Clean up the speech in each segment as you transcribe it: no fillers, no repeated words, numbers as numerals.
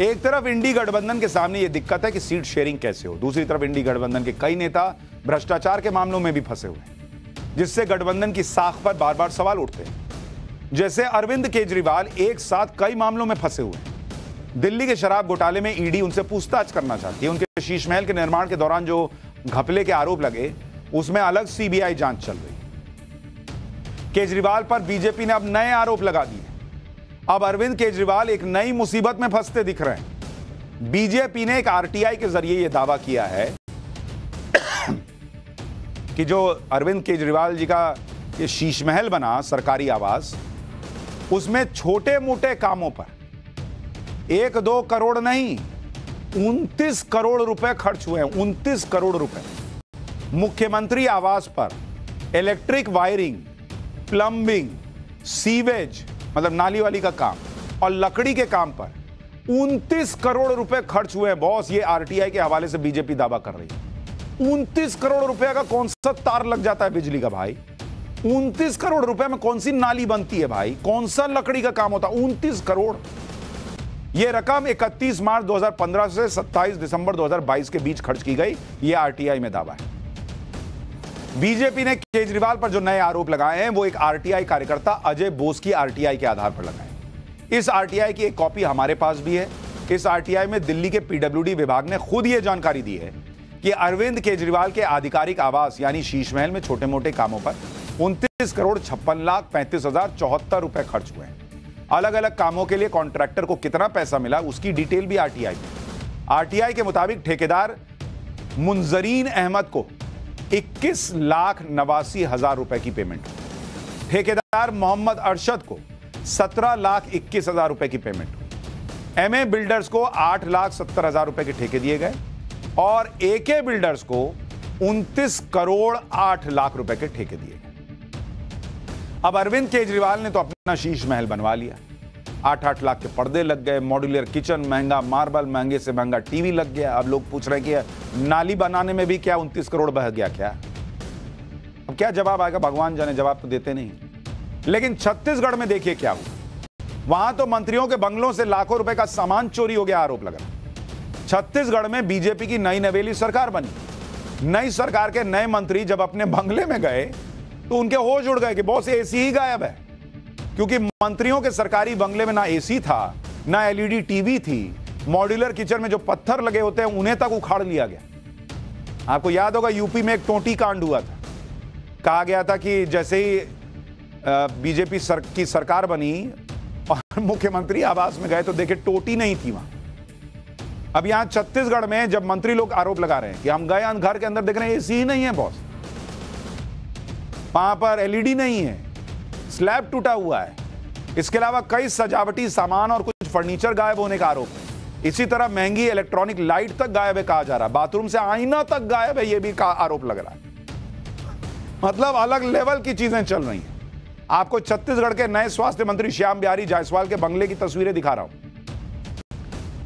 एक तरफ इंडी गठबंधन के सामने यह दिक्कत है कि सीट शेयरिंग कैसे हो, दूसरी तरफ इंडी गठबंधन के कई नेता भ्रष्टाचार के मामलों में भी फंसे हुए हैं, जिससे गठबंधन की साख पर बार बार सवाल उठते हैं। जैसे अरविंद केजरीवाल एक साथ कई मामलों में फंसे हुए हैं। दिल्ली के शराब घोटाले में ईडी उनसे पूछताछ करना चाहती है। उनके शीश महल के निर्माण के दौरान जो घपले के आरोप लगे, उसमें अलग सीबीआई जांच चल रही है। केजरीवाल पर बीजेपी ने अब नए आरोप लगा दिए। अब अरविंद केजरीवाल एक नई मुसीबत में फंसते दिख रहे हैं। बीजेपी ने एक आरटीआई के जरिए यह दावा किया है कि जो अरविंद केजरीवाल जी का ये शीश महल बना, सरकारी आवास, उसमें छोटे मोटे कामों पर 1-2 करोड़ नहीं, 29 करोड़ रुपए खर्च हुए हैं। 29 करोड़ रुपए मुख्यमंत्री आवास पर इलेक्ट्रिक वायरिंग, प्लंबिंग, सीवेज मतलब नाली वाली का काम और लकड़ी के काम पर 29 करोड़ रुपए खर्च हुए हैं। बॉस, ये आरटीआई के हवाले से बीजेपी दावा कर रही है। 29 करोड़ रुपए का कौन सा तार लग जाता है बिजली का भाई? 29 करोड़ रुपए में कौन सी नाली बनती है भाई? कौन सा लकड़ी का काम होता है? 29 करोड़। यह रकम 31 मार्च 2015 से 27 दिसंबर 2022 के बीच खर्च की गई, यह आरटीआई में दावा है। बीजेपी ने केजरीवाल पर जो नए आरोप लगाए हैं, वो एक आरटीआई कार्यकर्ता अजय बोस की आरटीआई के आधार पर लगाए। इस आरटीआई की एक कॉपी हमारे पास भी है। इस आरटीआई में दिल्ली के पीडब्ल्यूडी विभाग ने खुद यह जानकारी दी है कि अरविंद केजरीवाल के आधिकारिक आवास यानी शीश महल में छोटे मोटे कामों पर 29 करोड़ 56,35,074 रुपए खर्च हुए हैं। अलग अलग कामों के लिए कॉन्ट्रैक्टर को कितना पैसा मिला, उसकी डिटेल भी आरटीआई में। आरटीआई के मुताबिक ठेकेदार मुंजरीन अहमद को 21,89,000 रुपए की पेमेंट, ठेकेदार मोहम्मद अरशद को 17,21,000 रुपए की पेमेंट, एमए बिल्डर्स को 8,70,000 रुपए के ठेके दिए गए और एके बिल्डर्स को 29 करोड़ 8 लाख रुपए के ठेके दिए गए। अब अरविंद केजरीवाल ने तो अपना शीश महल बनवा लिया। 8-8 लाख के पर्दे लग गए, मॉड्यूलर किचन महंगा, मार्बल महंगे से महंगा टीवी लग गया। अब लोग पूछ रहे हैं कि नाली बनाने में भी क्या 29 करोड़ बह गया क्या? अब क्या जवाब आएगा भगवान जाने, जवाब तो देते नहीं। लेकिन छत्तीसगढ़ में देखिए क्या हुआ। वहां तो मंत्रियों के बंगलों से लाखों रुपए का सामान चोरी हो गया, आरोप लगा। छत्तीसगढ़ में बीजेपी की नई नवेली सरकार बनी। नई सरकार के नए मंत्री जब अपने बंगले में गए तो उनके होश उड़ गए कि बॉस एसी ही गायब है, क्योंकि मंत्रियों के सरकारी बंगले में ना एसी था, ना एलईडी टीवी थी। मॉड्यूलर किचन में जो पत्थर लगे होते हैं उन्हें तक उखाड़ लिया गया। आपको याद होगा यूपी में एक टोटी कांड हुआ था। कहा गया था कि जैसे ही बीजेपी की सरकार बनी और मुख्यमंत्री आवास में गए तो देखे टोटी नहीं थी वहां। अब यहां छत्तीसगढ़ में जब मंत्री लोग आरोप लगा रहे हैं कि हम गए घर के अंदर देख रहे हैं एसी ही नहीं है बॉस, वहां पर एलईडी नहीं है, स्लैब टूटा हुआ है, इसके अलावा कई सजावटी सामान और कुछ फर्नीचर गायब होने का आरोप है। इसी तरह महंगी इलेक्ट्रॉनिक लाइट तक गायब है कहा जा रहा है, बाथरूम से आईना तक गायब है, यह भी आरोप लग रहा है। मतलब अलग लेवल की चीजें चल रही हैं। आपको छत्तीसगढ़ के नए स्वास्थ्य मंत्री श्याम बिहारी जायसवाल के बंगले की तस्वीरें दिखा रहा हूं।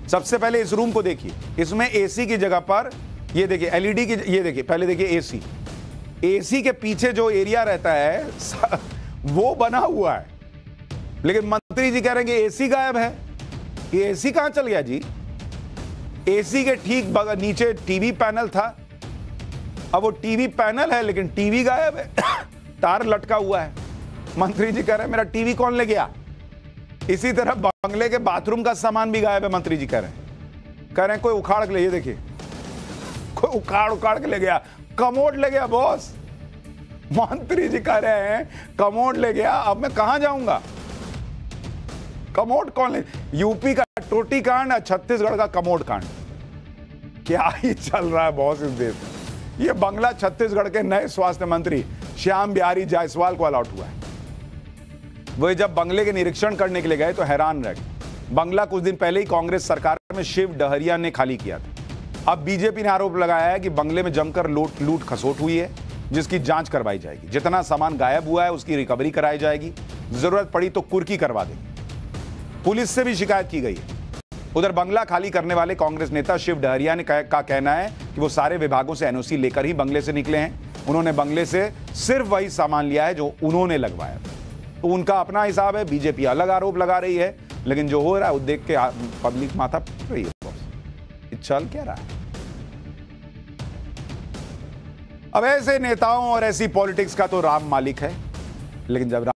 सबसे पहले इस रूम को देखिए, इसमें एसी की जगह पर ये देखिए एलईडी की, ये देखिए पहले देखिए एसी, एसी के पीछे जो एरिया रहता है वो बना हुआ है। लेकिन मंत्री जी कह रहे हैं कि एसी गायब है। ये एसी कहां चल गया जी? एसी के ठीक नीचे टीवी पैनल था, अब वो टीवी पैनल है लेकिन टीवी गायब है, तार लटका हुआ है। मंत्री जी कह रहे हैं मेरा टीवी कौन ले गया? इसी तरह बंगले के बाथरूम का सामान भी गायब है। मंत्री जी कह रहे हैं कोई उखाड़ के ले, ये देखिए कोई उखाड़ के ले गया, कमोड ले गया बॉस। मंत्री जी कह रहे हैं कमोड ले गया, अब मैं कहां जाऊंगा? कमोड कौन ले? यूपी का टोटी कांड है, छत्तीसगढ़ का कमोड कांड। क्या ही चल रहा है बॉस इस देश में। ये बंगला छत्तीसगढ़ के नए स्वास्थ्य मंत्री श्याम बिहारी जायसवाल को अलॉट हुआ है। वही जब बंगले के निरीक्षण करने के लिए गए तो हैरान रह गए। बंगला कुछ दिन पहले ही कांग्रेस सरकार में शिव डहरिया ने खाली किया था। अब बीजेपी ने आरोप लगाया है कि बंगले में जमकर लूट खसोट हुई है, जिसकी जांच करवाई जाएगी। जितना सामान गायब हुआ है उसकी रिकवरी कराई जाएगी, जरूरत पड़ी तो कुर्की करवा देगी। पुलिस से भी शिकायत की गई है। उधर बंगला खाली करने वाले कांग्रेस नेता शिव डहरिया ने का कहना है कि वो सारे विभागों से एनओसी लेकर ही बंगले से निकले हैं। उन्होंने बंगले से सिर्फ वही सामान लिया है जो उन्होंने लगवाया। तो उनका अपना हिसाब है, बीजेपी अलग आरोप लगा रही है। लेकिन जो हो रहा है वो देख के पब्लिक माथा पीट रही है बॉस। ये चल क्या रहा है? अब ऐसे नेताओं और ऐसी पॉलिटिक्स का तो राम मालिक है, लेकिन जब